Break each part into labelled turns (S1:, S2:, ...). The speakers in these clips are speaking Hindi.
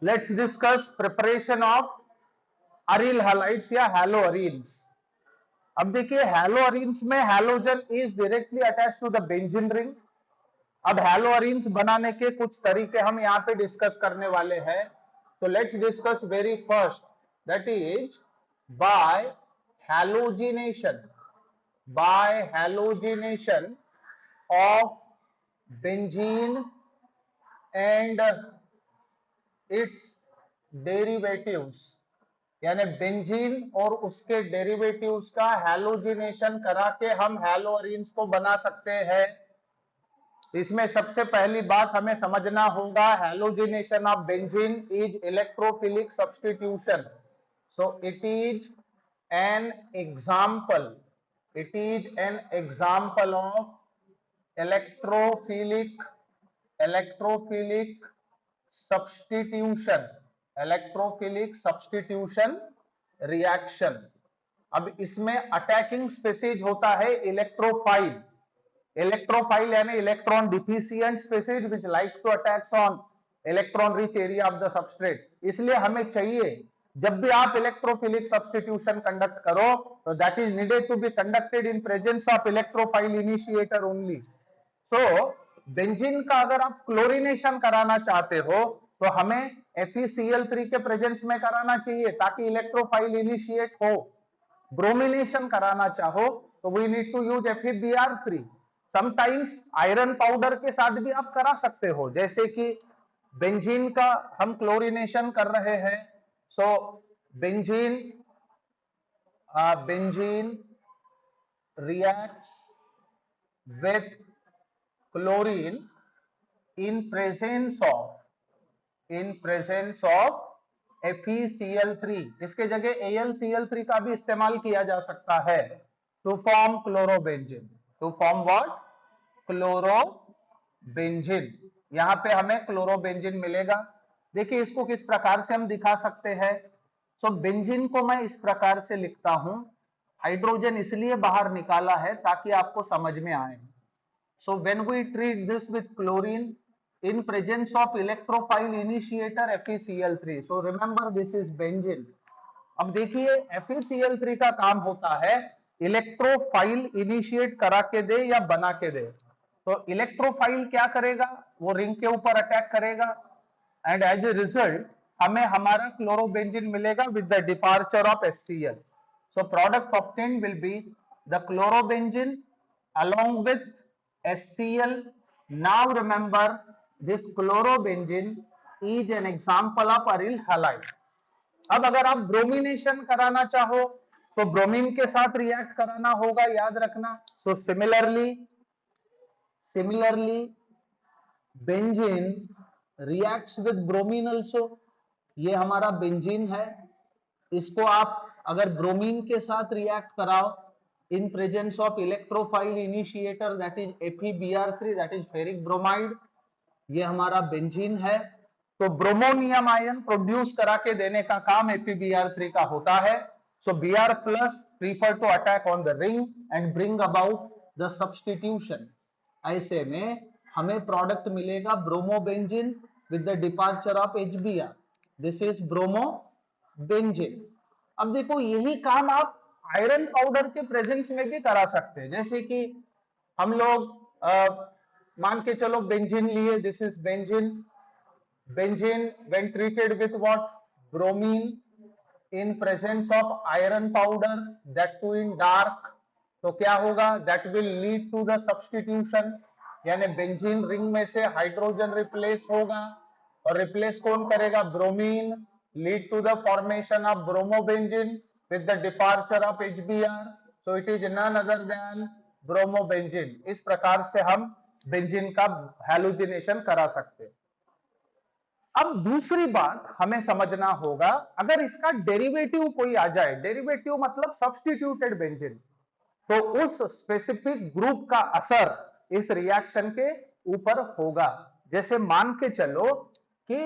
S1: Let's discuss preparation of aryl halides या हैलो अरीन्स। अब देखिए हैलो अरीन्स में halogen is directly attached to the benzene ring. अब हैलो अरीन्स बनाने के कुछ तरीके हम यहाँ पे डिस्कस करने वाले हैं। तो let's discuss very first, that is by halogenation, by halogenation of benzene and its derivatives, यानी बेंजीन और उसके डेरिवेटिव्स का हैलोजिनेशन करा के हम हैलोअरीन्स को बना सकते हैं। इसमें सबसे पहली बात हमें समझना होगा, halogenation of benzene is electrophilic substitution. So it is an example, it is an example of electrophilic substitution, electrophilic substitution reaction। अब इसमें अटैकिंग स्पेसीज होता है इलेक्ट्रोफाइल, इलेक्ट्रोफाइल यानी electron deficient species which like to attacks on electron rich area of the substrate. इसलिए हमें चाहिए जब भी आप इलेक्ट्रोफिलिक सब्स्टिट्यूशन कंडक्ट करो तो that is needed to be conducted in presence of electrophile initiator only. So benzene का अगर आप क्लोरीनेशन कराना चाहते हो तो हमें FeCl3 के प्रेजेंस में कराना चाहिए ताकि इलेक्ट्रोफाइल इनिशिएट हो। ब्रोमिनेशन कराना चाहो तो we need to use FeBr3। Sometimes iron powder के साथ भी आप करा सकते हो, जैसे कि बेंजीन का हम क्लोरीनेशन कर रहे हैं। सो benzene benzene reacts with chlorine in presence of FeCl3। इसके जगह AlCl3 का भी इस्तेमाल किया जा सकता है to form chlorobenzene. To form what? Chlorobenzene. यहां पे हमें क्लोरोबेंजीन मिलेगा। देखिए इसको किस प्रकार से हम दिखा सकते हैं। सो बेंजीन को मैं इस प्रकार से लिखता हूं, हाइड्रोजन इसलिए बाहर निकाला है ताकि आपको समझ में आए। So when we treat this with chlorine in presence of electrophile initiator FeCl3, so remember this is benzene। अब देखिए FeCl3 का काम होता है इलेक्ट्रोफाइल इनिशिएट करा के दे या बना के दे। तो इलेक्ट्रोफाइल क्या करेगा, वो रिंग के ऊपर अटैक करेगा एंड एज ए रिजल्ट हमें हमारा क्लोरोबेंजीन मिलेगा with the departure of HCl। So product obtained will be the chlorobenzene along with HCl। Now remember this chlorobenzene is an example of aryl halide। अब अगर आप ब्रोमिनेशन कराना चाहो तो ब्रोमीन के साथ रिएक्ट कराना होगा, याद रखना। So similarly benzene reacts with bromine also. ये हमारा बेंजीन है, इसको आप अगर ब्रोमीन के साथ रिएक्ट कराओ इन presence of electrophile initiator that is FeBr3 that is ferric bromide, ये हमारा बेंजीन है। तो ब्रोमोनियम आयन प्रोड्यूस करा के देने का काम FeBr3 का होता है। So Br plus prefer to attack on the ring and bring about the substitution. ऐसे में हमें प्रोडक्ट मिलेगा bromobenzene with the departure of HBr। This is bromobenzene. अब देखो यही काम आप आयरन पाउडर के प्रेजेंस में भी करा सकते हैं। जैसे कि हम लोग मान के चलो बेंजीन लिए, this is benzene. Benzene when treated with what? Bromine in presence of iron powder that too in dark, तो क्या होगा? That will lead to the substitution, यानी बेंजीन रिंग में से हाइड्रोजन रिप्लेस होगा और रिप्लेस कौन करेगा? Bromine. Lead to the formation of bromobenzene with the departure of HBr, so it is none other than bromobenzene. इस प्रकार से हम बेंजीन का हैलोजिनेशन करा सकते हैं। अब दूसरी बात हमें समझना होगा, अगर इसका डेरिवेटिव कोई आ जाए, डेरिवेटिव मतलब सब्स्टिट्यूटेड बेंजीन, तो उस स्पेसिफिक ग्रुप का असर इस रिएक्शन के ऊपर होगा। जैसे मान के चलो कि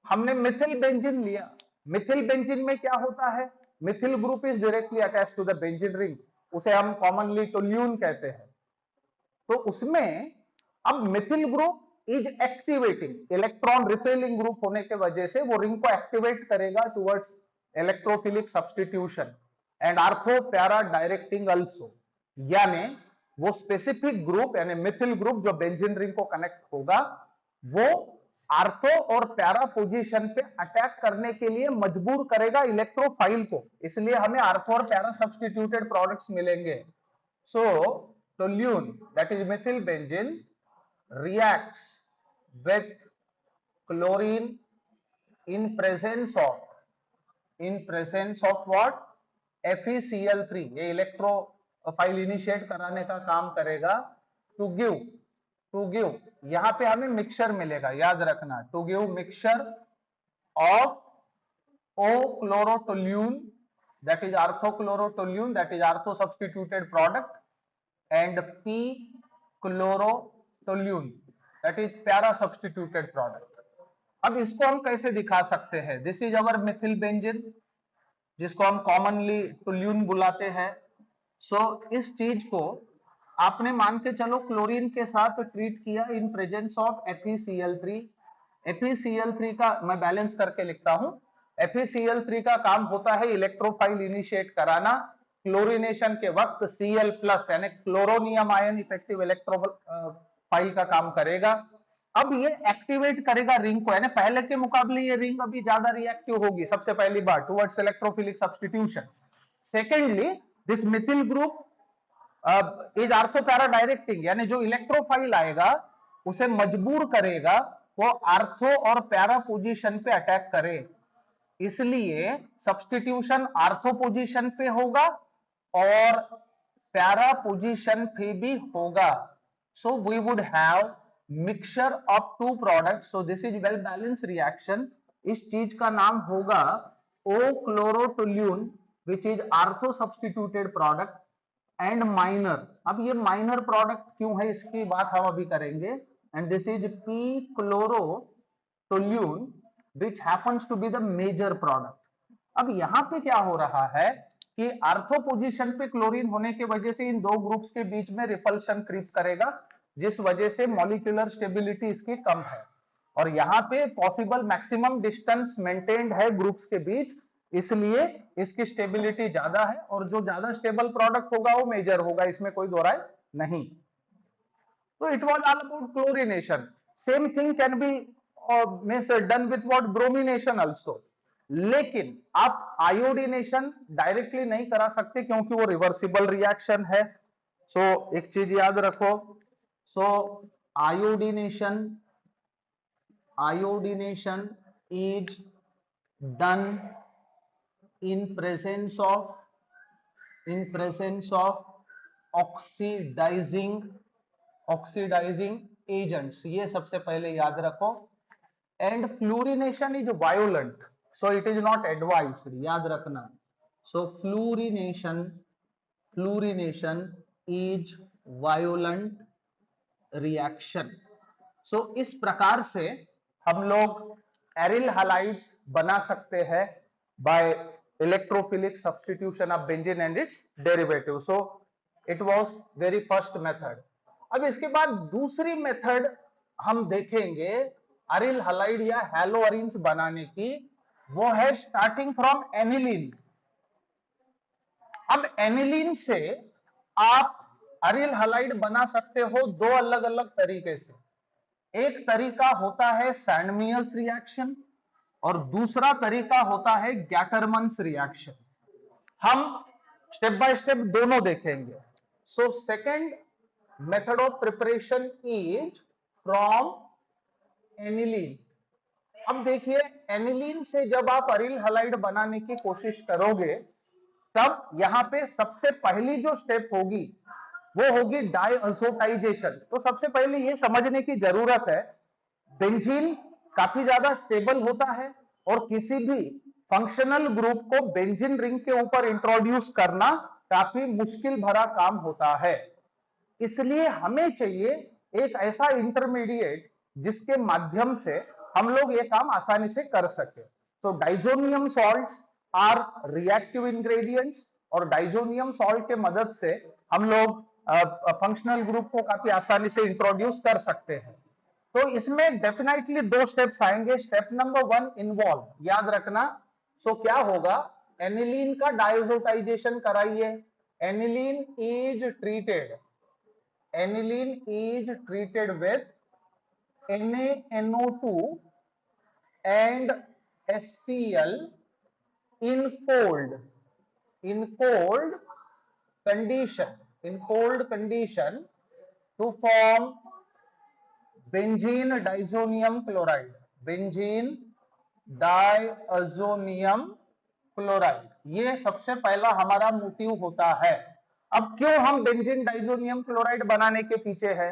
S1: हमने मिथिल बेंजीन लिया। मिथिल बेंजीन में क्या होता है? Methyl group is directly attached to the benzene ring, उसे हम कॉमनली टोल्यून कहते हैं। तो उसमें अब methyl group is activating, electron repelling group होने के वजह से वो रिंग को एक्टिवेट करेगा towards electrophilic substitution and ortho para directing also, यानी वो स्पेसिफिक ग्रुप यानी मिथिल ग्रुप जो बेंजीन रिंग को कनेक्ट होगा वो आर्थो और पैरा पोजीशन पे अटैक करने के लिए मजबूर करेगा इलेक्ट्रोफाइल को, इसलिए हमें आर्थो और पैरा सब्स्टिट्यूटेड प्रोडक्ट्स मिलेंगे. So toluene, that is methyl benzene, reacts with chlorine in presence of what? FeCl3. ये इलेक्ट्रोफाइल इनिशिएट कराने का काम करेगा. टू गिव यहां पे हमें मिक्सचर मिलेगा, याद रखना, to give mixture of O chlorotoluene, that is orthochlorotoluene, that is ortho substituted product, and P chlorotoluene, that is para substituted product. अब इसको हम कैसे दिखा सकते हैं? This is our Mithil benzene जिसको हम कॉमनली टोल्यून बुलाते हैं. सो इस चीज को आपने मान के चलो क्लोरीन के साथ ट्रीट किया इन प्रेजेंस ऑफ FeCl3. FeCl3 का मैं बैलेंस करके लिखता हूं. FeCl3 का काम होता है इलेक्ट्रोफाइल इनिशिएट कराना. क्लोरीनेशन के वक्त Cl प्लस यानी क्लोरोनियम आयन इफेक्टिव इलेक्ट्रोफाइल का काम करेगा. अब ये एक्टिवेट करेगा रिंग को, यानी पहले के मुकाबले ये रिंग अभी ज्यादा रिएक्टिव होगी, सबसे पहली बार towards electrophilic substitution. Secondly this methyl group is ortho para directing, यानी जो इलेक्ट्रोफाइल आएगा उसे मजबूर करेगा वो आर्थो और पैरा पोजीशन पे अटैक करे, इसलिए सब्स्टिट्यूशन आर्थो पोजीशन पे होगा और पैरा पोजीशन पे भी होगा. So we would have mixture of two products. So this is well balance reaction. इस चीज का नाम होगा O chlorotoluene which is ortho substituted product and minor. अब ये माइनर प्रोडक्ट क्यों है इसकी बात हम अभी करेंगे. And this is P chlorotoluene which happens to be the major product. अब यहां पे क्या हो रहा है कि आर्थो पोजीशन पे क्लोरीन होने की वजह से इन दो ग्रुप्स के बीच में रिपल्शन क्रिएट करेगा, जिस वजह से मॉलिक्यूलर स्टेबिलिटी इसकी कम है, और यहाँ पे पॉसिबल मैक्सिमम डिस्टेंस मेंटेन्ड है ग्रुप्स के बीच, इसलिए इसकी स्टेबिलिटी ज्यादा है और जो ज्यादा स्टेबल प्रोडक्ट होगा वो मेजर होगा, इसमें कोई दो राय नहीं. तो it was all about chlorination. Same thing can be means done with what bromination also. लेकिन आप आयोडीनेशन डायरेक्टली नहीं करा सकते क्योंकि वो रिवर्सिबल रिएक्शन है. सो एक चीज याद रखो. So iodination is done in presence of oxidizing agents. ये सबसे पहले याद रखो. And fluorination is violent, so it is not advised, याद रखना. सो फ्लोरिनेशन इज वायोलेंट रिएक्शन. सो इस प्रकार से हम लोग एरिल हैलाइड्स बना सकते हैं by electrophilic substitution of benzene and its derivative. So it was very first method. अब इसके बाद दूसरी मेथड हम देखेंगे अरिल हलाइड या हैलोअरिन्स बनाने की, वो है स्टार्टिंग फ्रॉम एनिलीन. अब एनिलीन से आप अरिल हलाइड बना सकते हो दो अलग अलग तरीके से. एक तरीका होता है सैंडमियर्स रिएक्शन और दूसरा तरीका होता है गैटरमन्स रिएक्शन. हम स्टेप बाय स्टेप दोनों देखेंगे. So second method of preparation is from aniline. अब देखिए एनिलीन से जब आप अरिल हलाइड बनाने की कोशिश करोगे तब यहां पे सबसे पहली जो स्टेप होगी वो होगी डाइअज़ोटाइजेशन. तो सबसे पहले ये समझने की जरूरत है बेंजीन काफी ज्यादा स्टेबल होता है और किसी भी फंक्शनल ग्रुप को बेंजीन रिंग के ऊपर इंट्रोड्यूस करना काफी मुश्किल भरा काम होता है. इसलिए हमें चाहिए एक ऐसा इंटरमीडिएट जिसके माध्यम से हम लोग ये काम आसानी से कर सके. तो diazonium salts are reactive ingredients और डाइजोनियम सॉल्ट के मदद से हम लोग फंक्शनल ग्रुप को काफी आसानी से इंट्रोड्यूस कर सकते हैं. तो इसमें डेफिनेटली दो स्टेप्स आएंगे। स्टेप नंबर 1 इन्वॉल्व, याद रखना। सो क्या होगा, एनिलीन का डायजोटाइजेशन कराइए। Aniline is treated, aniline is treated with NaNO2 and HCl in cold condition to form benzene diazonium chloride, benzene diazonium chloride. ये सबसे पहला हमारा मोटिव होता है। अब क्यों हम बेंजीन डाइजोनियम क्लोराइड बनाने के पीछे है,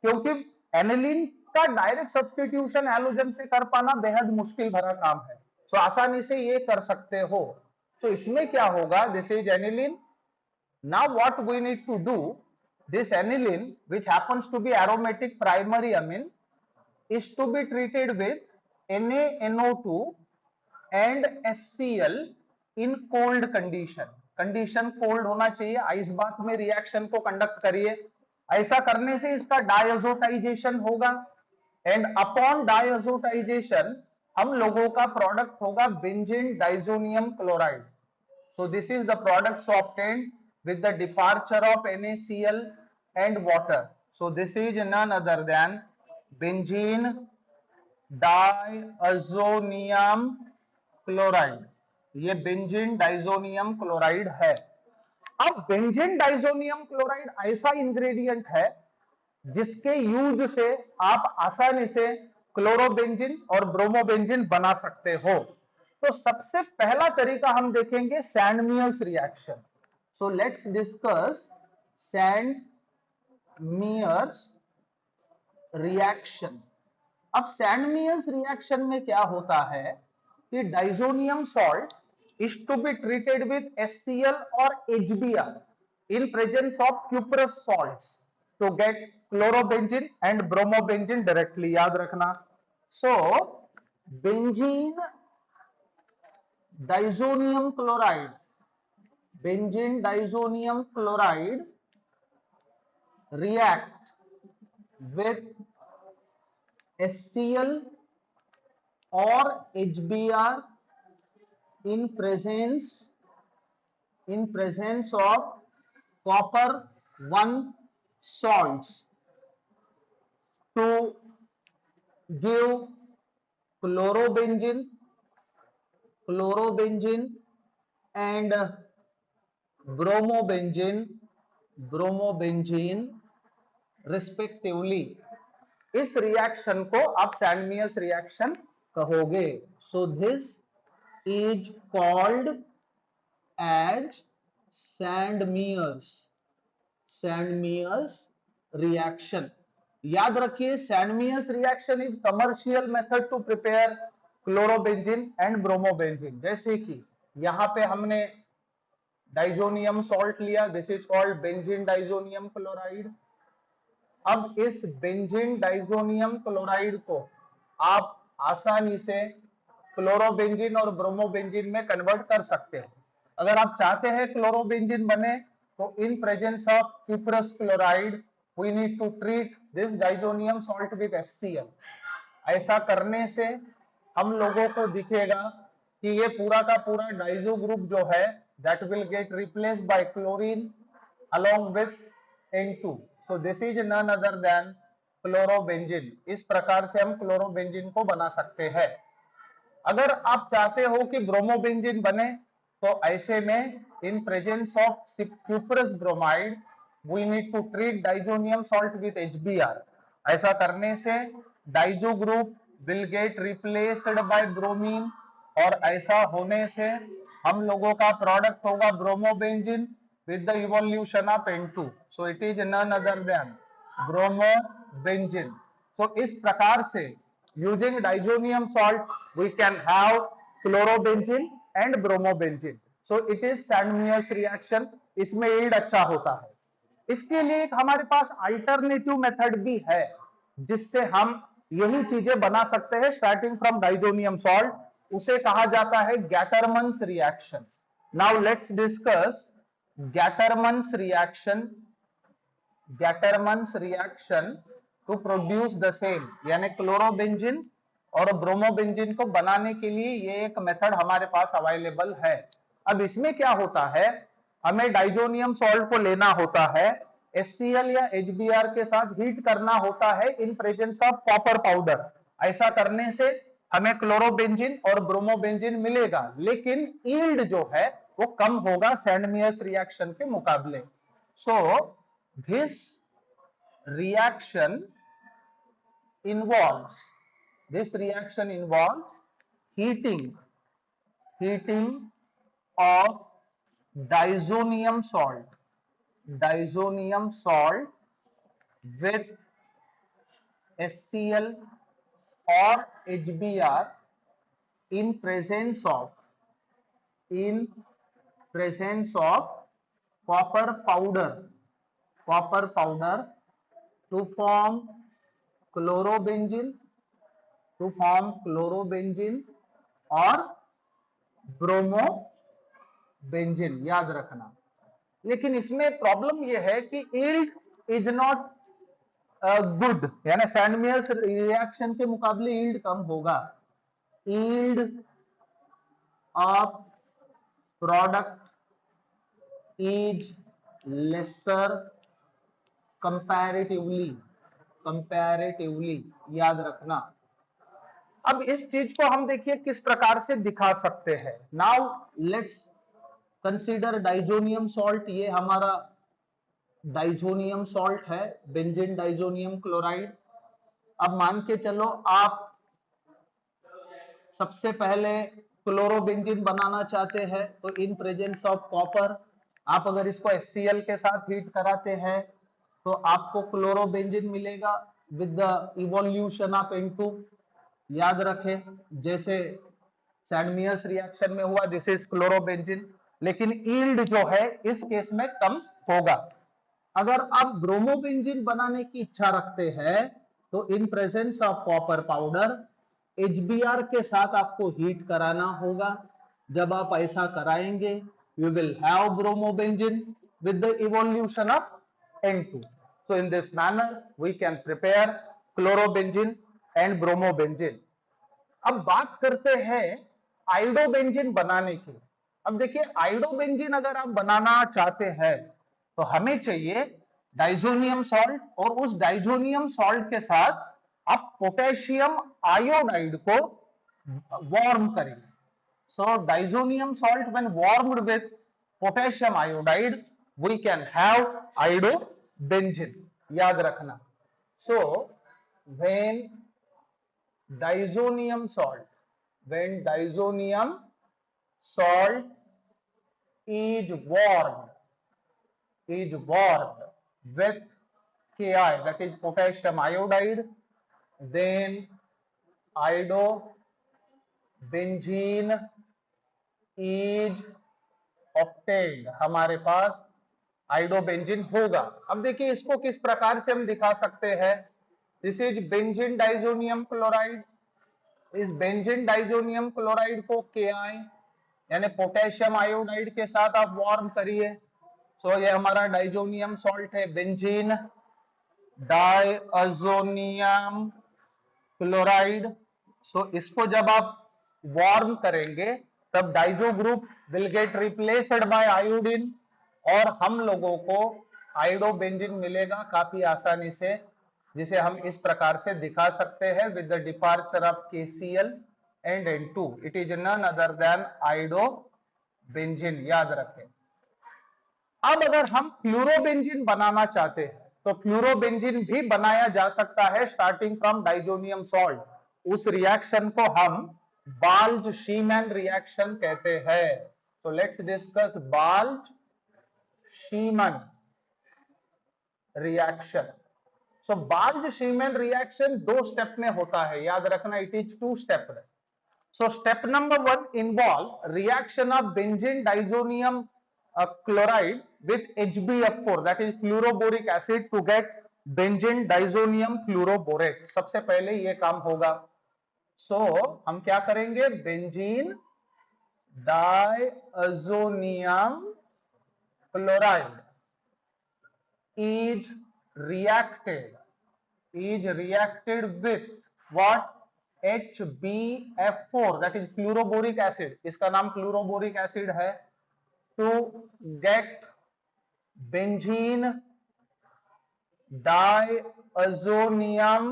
S1: क्योंकि एनिलीन का डायरेक्ट सब्स्टिट्यूशन हैलोजन से कर पाना बेहद मुश्किल भरा काम है। तो आसानी से ये कर सकते हो। तो इसमें क्या होगा, this is aniline. Now what we need to do, this aniline which happens to be aromatic primary amine is to be treated with NaNO2 and HCl in cold condition। Condition cold होना चाहिए, आइस बात में रिएक्शन को कंडक्ट करिए। ऐसा करने से इसका डायजोटाइजेशन होगा एंड अपॉन डायजोटाइजेशन हम लोगों का प्रोडक्ट होगा benzene diazonium chloride. So this is the product obtained with the departure of NaCl and water. So this is none other than benzene diazonium chloride. ये बेंजीन डाइजोनियम क्लोराइड है। अब बेंजीन डाइजोनियम क्लोराइड ऐसा इंग्रेडिएंट है जिसके यूज से आप आसानी से क्लोरोबेंजीन और ब्रोमोबेंजीन बना सकते हो। तो सबसे पहला तरीका हम देखेंगे Sandmeyer's reaction. So let's discuss Sandmeyer's reaction. अब सैंडमियर्स रिएक्शन में क्या होता है कि diazonium salt is to be treated with HCl or HBr in presence of cuprous salts to get chlorobenzene and bromobenzene directly, याद रखना। So benzene diazonium chloride react with HCl or HBr in presence of copper 1 salts to give chlorobenzene and bromobenzene respectively। इस रिएक्शन को आप सैंडमियर्स रिएक्शन कहोगे। So this is called as Sandmeier's reaction। याद रखिए, Sandmeyer's reaction is commercial method to prepare chlorobenzene and bromobenzene. जैसे कि यहां पे हमने डाइजोनियम सॉल्ट लिया, this is called benzene diazonium chloride. अब इस बेंजीन डाइजोनियम क्लोराइड को आप आसानी से क्लोरोबेंजीन और ब्रोमोबेंजीन में कन्वर्ट कर सकते हैं। अगर आप चाहते हैं क्लोरोबेंजीन बने तो in presence of cuprous chloride we need to treat this diazonium salt with HCl। ऐसा करने से हम लोगों को दिखेगा कि ये पूरा का पूरा डाइजो ग्रुप जो है that will get replaced by chlorine along with N2। So this is none other than chlorobenzene. इस प्रकार से हम क्लोरोबेंजीन को बना सकते हैं। अगर आप चाहते हो कि ब्रोमोबेंजीन बने तो ऐसे में in presence of cuprous bromide we need to treat diazonium salt with HBr। ऐसा करने से diazo group will get replaced by bromine और ऐसा होने से हम लोगों का प्रोडक्ट होगा bromobenzene with the evolution of N2। So it is none other than bromobenzene. सो इस प्रकार से using diazonium salt we can have chlorobenzene and bromobenzene। so it is Sandmeier's reaction। इसमें यील्ड अच्छा होता है। इसके लिए एक हमारे पास अल्टरनेटिव मेथड भी है जिससे हम यही चीजें बना सकते हैं स्टार्टिंग फ्रॉम डाइजोनियम सॉल्ट। उसे कहा जाता है Gattermann's reaction. Now let's discuss Gattermann's reaction to produce the same, यानी क्लोरोबेंजीन और ब्रोमोबेंजीन को बनाने के लिए ये एक मेथड हमारे पास अवेलेबल है। अब इसमें क्या होता है, हमें डाइजोनियम सॉल्ट को लेना होता है, HCl या HBr के साथ हीट करना होता है इन प्रेजेंस ऑफ कॉपर पाउडर। ऐसा करने से हमें क्लोरोबेंजीन और ब्रोमोबेंजीन मिलेगा, लेकिन यील्ड जो है वो कम होगा सैंडमियर्स रिएक्शन के मुकाबले। So this reaction involves heating of diazonium salt with HCl or HBr in presence of copper powder to form chlorobenzene और ब्रोमोबेंजीन, याद रखना। लेकिन इसमें प्रॉब्लम यह है कि यील्ड इज नॉट गुड, यानी सैंडमियर्स रिएक्शन के मुकाबले यील्ड कम होगा। Yield of product is lesser comparatively, याद रखना। अब इस चीज को हम देखिए किस प्रकार से दिखा सकते हैं। Now let's consider diazonium salt. ये हमारा डाइजोनियम सॉल्ट है, बेंजीन डाइजोनियम क्लोराइड। अब मान के चलो आप सबसे पहले क्लोरोबेंजीन बनाना चाहते हैं, तो इन प्रेजेंस ऑफ कॉपर आप अगर इसको HCl के साथ हीट कराते हैं तो आपको क्लोरोबेंजीन मिलेगा with the evolution of N2। याद रखें, जैसे सैंडमियर्स रिएक्शन में हुआ, दिस इज क्लोरोबेंजीन, लेकिन यील्ड जो है इस केस में कम होगा। अगर आप ब्रोमोबेंजीन बनाने की इच्छा रखते हैं तो in presence of copper powder HBr के साथ आपको हीट कराना होगा। जब आप ऐसा कराएंगे you will have bromobenzene with the evolution of N2. So in this manner we can prepare chlorobenzene and bromobenzene. अब बात करते हैं आइडोबेंजीन बनाने की। अब देखिए, आइडोबेंजीन अगर आप बनाना चाहते हैं तो हमें चाहिए डाइजोनियम सॉल्ट, और उस डाइजोनियम सॉल्ट के साथ आप पोटेशियम आयोडाइड को वार्म करेंगे। So diazonium salt when warmed with potassium iodide, we can have iodobenzene. याद रखना। So when diazonium salt is warmed with Ki, that is potassium iodide, then iodobenzene is obtained, हमारे पास आइडोबेंजीन होगा। अब देखिए इसको किस प्रकार से हम दिखा सकते हैं। This is benzene diazonium chloride. इस बेंजीन डाइजोनियम क्लोराइड को Ki यानी पोटेशियम आयोडाइड के साथ आप वार्म करिए। सो ये हमारा डाइजोनियम सॉल्ट है, बेंजीन डाइजोनियम क्लोराइड। सो इसको जब आप वार्म करेंगे तब Dizo group will get replaced bye iodine, और हम लोगों को आइडोबेंजीन मिलेगा काफी आसानी से, जिसे हम इस प्रकार से दिखा सकते हैं with the departure of KCl and N2। It is none other than iodobenzene, याद रखें। अब अगर हम फ्लोरोबेंजीन बनाना चाहते हैं तो फ्लोरोबेंजीन भी बनाया जा सकता है स्टार्टिंग फ्रॉम डाइजोनियम सॉल्ट। उस रिएक्शन को हम बाल्ज-शीमैन रिएक्शन कहते हैं। तो let's discuss Balz Schiemann reaction. So Balz Schiemann reaction 2 step में होता है, याद रखना, it is 2 stepped. So step number 1 involve reaction of benzene diazonium chloride with HbF4, that is fluoroboric acid, to get benzene diazonium fluoroborate. सबसे पहले ये काम होगा। सो हम क्या करेंगे, benzene diazonium chloride is reacted is reacted with what? HbF4, that is fluoroboric acid, इसका नाम फ्लोरोबोरिक एसिड है, to get benzene diazonium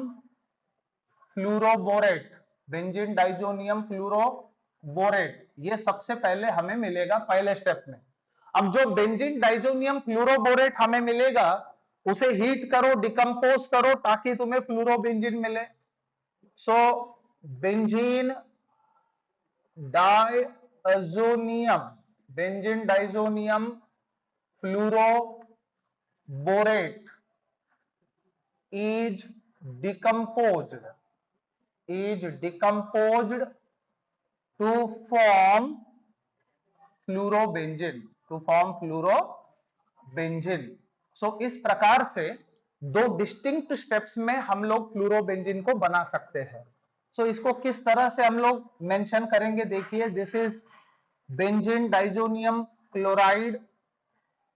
S1: fluoroborate, benzene diazonium fluoroborate, ये सबसे पहले हमें मिलेगा पहले स्टेप में। अब जो बेंजीन डाइजोनियम फ्लोरोबोरेट हमें मिलेगा, उसे हीट करो, डिकम्पोज करो, ताकि तुम्हें फ्लोरोबेंजीन मिले। So benzene diazonium, benzene diazonium fluoroborate is decomposed to form fluorobenzene, so इस प्रकार से दो डिस्टिंक्ट स्टेप्स में हम लोग फ्लोरोबेंजीन को बना सकते हैं। सो इसको किस तरह से हम लोग मेंशन करेंगे, देखिए, this is benzene diazonium chloride.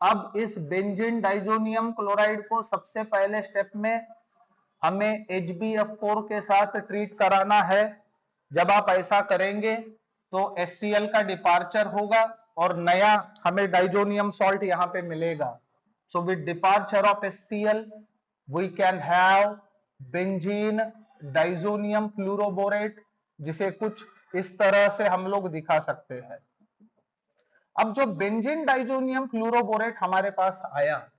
S1: अब इस बेंजीन डाइजोनियम क्लोराइड को सबसे पहले स्टेप में हमें HbF4 के साथ ट्रीट कराना है। जब आप ऐसा करेंगे तो HCl का डिपार्चर होगा और नया हमें डाइजोनियम सॉल्ट यहाँ पे मिलेगा। So with departure of HCl we can have benzene diazonium fluoroborate, जिसे कुछ इस तरह से हम लोग दिखा सकते हैं। अब जो बेंजीन डाइजोनियम फ्लोरोबोरेट हमारे पास आया,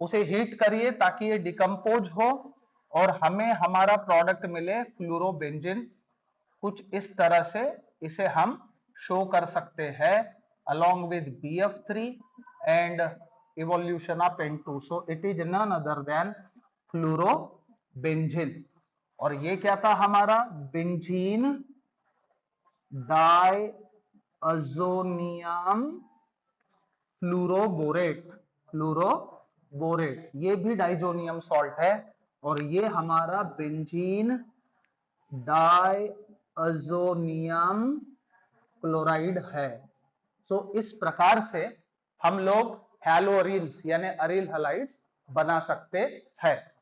S1: उसे हीट करिए ताकि ये डिकम्पोज हो और हमें हमारा प्रोडक्ट मिले फ्लोरोबेंजीन। कुछ इस तरह से इसे हम शो कर सकते हैं along with BF3 and evolution of N2. So it is none other than fluorobenzene. और ये क्या था हमारा? बेंजीन डाइअजोनियम फ्लोरोबोरेट, ये भी डाइजोनियम सॉल्ट है, और ये हमारा बेंजीन डाइअजोनियम क्लोराइड है। सो इस प्रकार से हम लोग हैलोअरील्स यानी अरील हैलाइड्स बना सकते हैं।